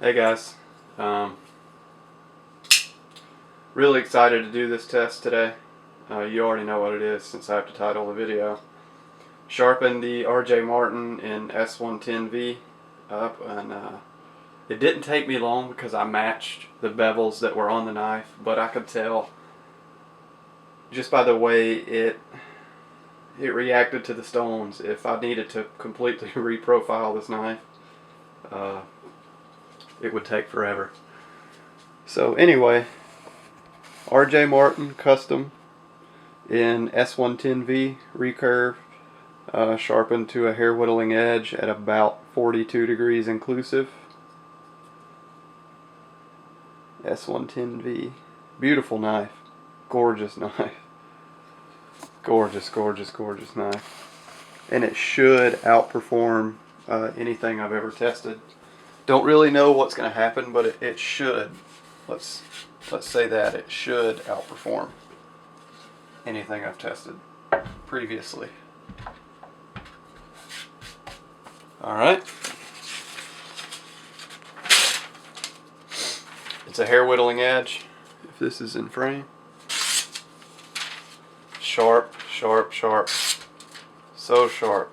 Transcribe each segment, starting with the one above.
Hey guys, um, really excited to do this test today. You already know what it is since I have to title the video. Sharpened the R.J. Martin in S110V up, and it didn't take me long because I matched the bevels that were on the knife, but I could tell just by the way it reacted to the stones if I needed to completely reprofile this knife. It would take forever. So anyway, R.J. Martin custom in S110V recurve, sharpened to a hair whittling edge at about 42 degrees inclusive. S110V, beautiful knife, gorgeous knife, gorgeous, gorgeous, gorgeous knife, and it should outperform anything I've ever tested. Don't really know what's going to happen, but it should. Let's say that it should outperform anything I've tested previously. Alright. It's a hair whittling edge, if this is in frame. Sharp, sharp, sharp. So sharp.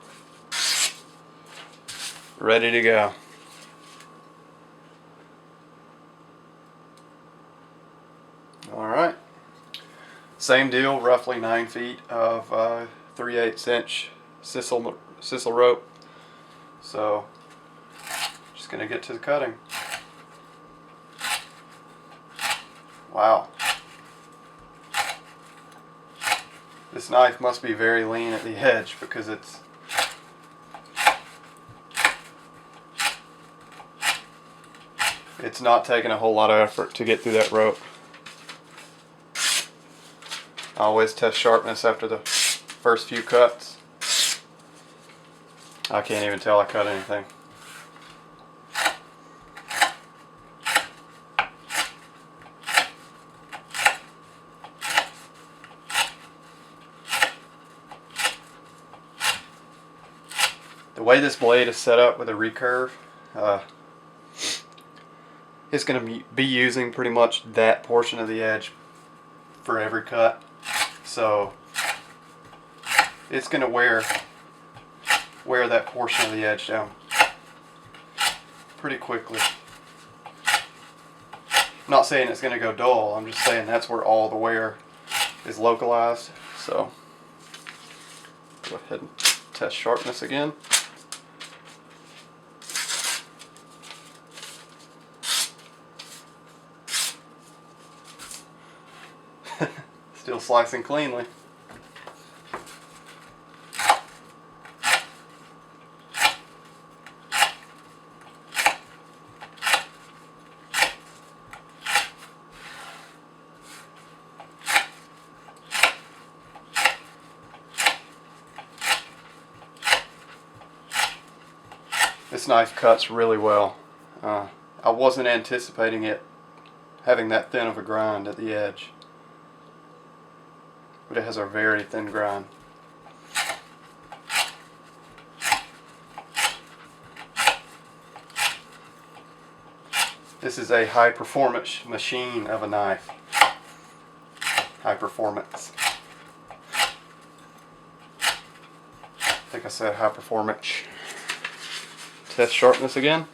Ready to go. Alright. Same deal, roughly 9 feet of 3/8 inch sisal rope. So, just going to get to the cutting. Wow. This knife must be very lean at the edge because it's not taking a whole lot of effort to get through that rope. I always test sharpness after the first few cuts. I can't even tell I cut anything. The way this blade is set up with a recurve, it's going to be using pretty much that portion of the edge for every cut. So it's going to wear that portion of the edge down pretty quickly. I'm not saying it's going to go dull, I'm just saying that's where all the wear is localized. So go ahead and test sharpness again. Still slicing cleanly. This knife cuts really well. I wasn't anticipating it having that thin of a grind at the edge, but it has a very thin grind. This is a high performance machine of a knife. High performance. I think I said high performance. Test sharpness again.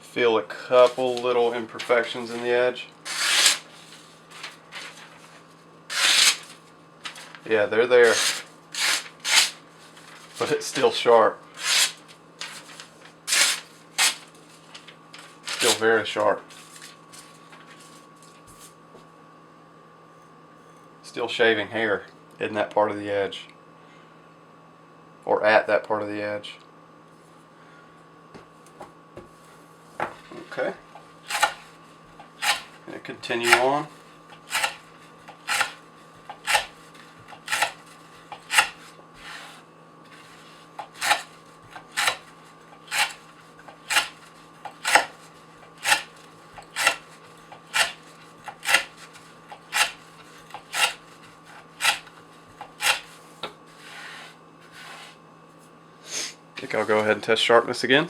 Feel a couple little imperfections in the edge. Yeah, they're there, but it's still sharp. Still very sharp. Still shaving hair in that part of the edge, or at that part of the edge. Okay, going to continue on. think I'll go ahead and test sharpness again.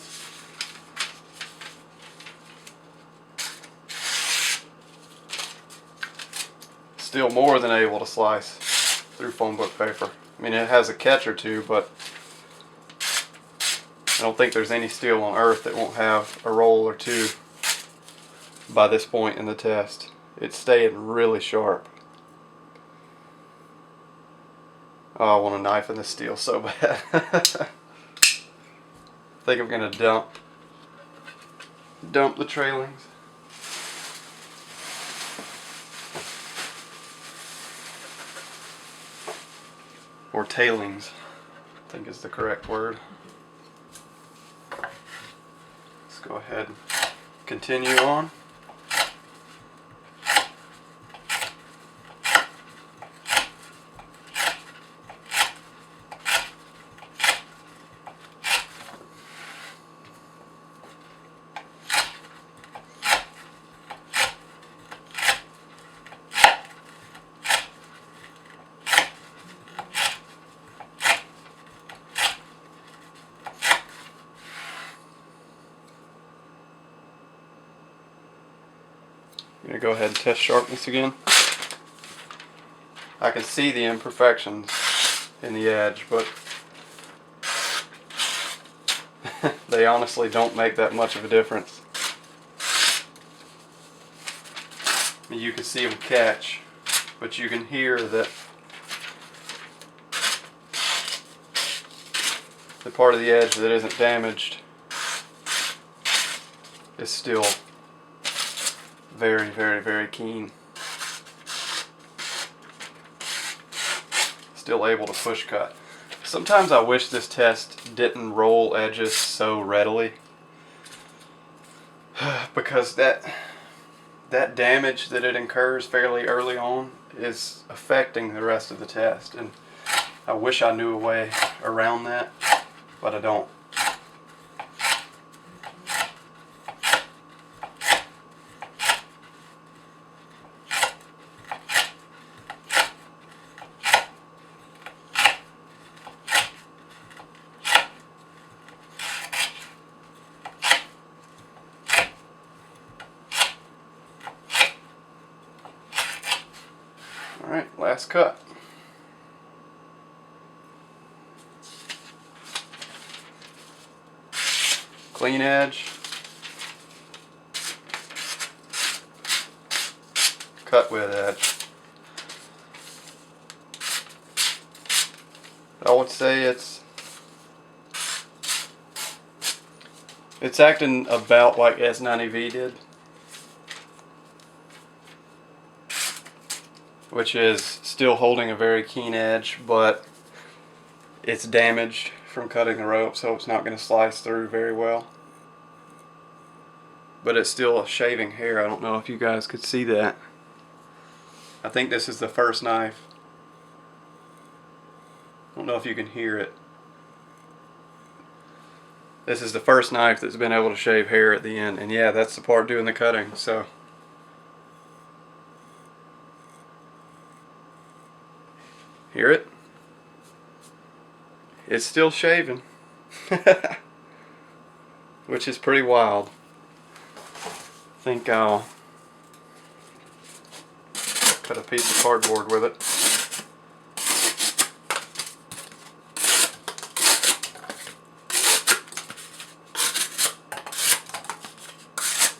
Still more than able to slice through phone book paper. I mean, it has a catch or two, but I don't think there's any steel on earth that won't have a roll or two by this point in the test. It's staying really sharp. Oh, I want a knife in this steel so bad. I think I'm gonna dump the trailings. Or tailings, I think is the correct word. Let's go ahead and continue on. I'm going to go ahead and test sharpness again. I can see the imperfections in the edge, but they honestly don't make that much of a difference. You can see them catch, but you can hear that the part of the edge that isn't damaged is still very, very, very keen. Still able to push cut. Sometimes I wish this test didn't roll edges so readily, because that damage that it incurs fairly early on is affecting the rest of the test, and I wish I knew a way around that, but I don't. Alright, last cut. Clean edge. Cut with edge. I would say it's acting about like S110V did, which is still holding a very keen edge, but it's damaged from cutting the rope, so it's not going to slice through very well. But it's still a shaving hair. I don't know if you guys could see that. I think this is the first knife. I don't know if you can hear it. This is the first knife that's been able to shave hair at the end, and yeah, that's the part doing the cutting. So hear it? It's still shaving. Which is pretty wild. I think I'll cut a piece of cardboard with it.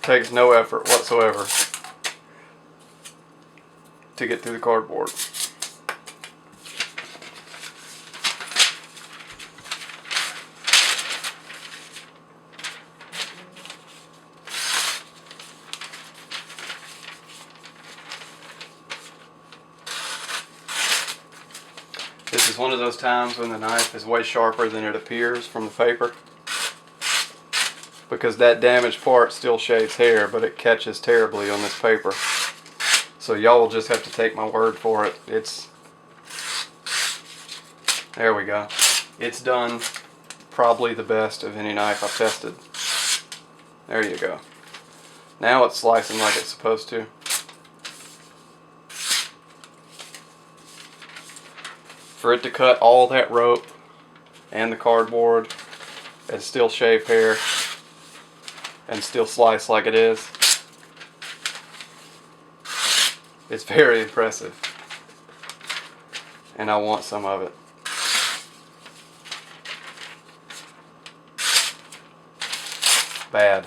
Takes no effort whatsoever to get through the cardboard. This is one of those times when the knife is way sharper than it appears from the paper, because that damaged part still shaves hair, but it catches terribly on this paper. So y'all will just have to take my word for it. There we go. It's done probably the best of any knife I've tested. There you go. Now it's slicing like it's supposed to. For it to cut all that rope and the cardboard and still shave hair and still slice like it is. It's very impressive, and I want some of it. Bad.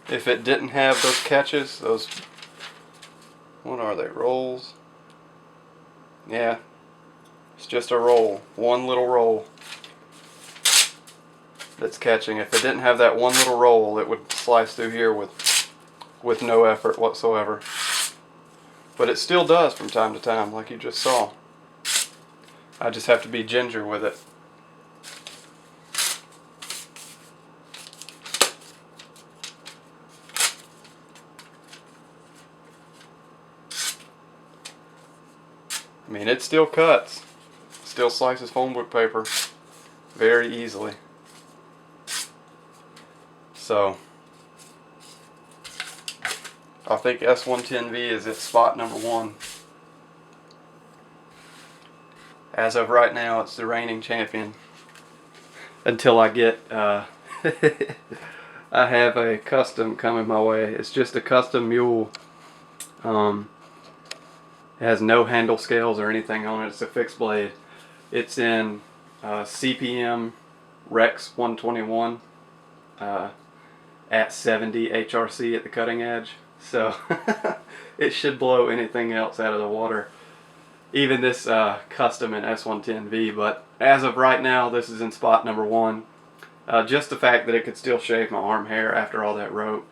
If it didn't have those catches, those, what are they, rolls? Yeah, it's just a roll, one little roll that's catching. If it didn't have that one little roll, it would slice through here with no effort whatsoever. But it still does from time to time, like you just saw. I just have to be ginger with it. I mean, it still cuts. Still slices phone book paper very easily. So, I think S110V is its spot number one. As of right now, it's the reigning champion. Until I get, I have a custom coming my way. It's just a custom mule. It has no handle scales or anything on it. It's a fixed blade. It's in CPM-REX121 at 70 HRC at the cutting edge. So it should blow anything else out of the water. Even this custom in S110V. But as of right now, this is in spot number one. Just the fact that it could still shave my arm hair after all that rope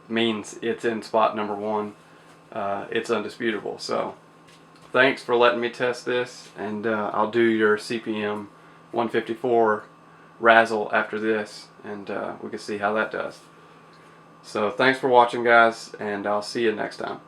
means it's in spot number one. It's undisputable. So thanks for letting me test this, and I'll do your CPM 154 razzle after this, and we can see how that does. So thanks for watching, guys, and I'll see you next time.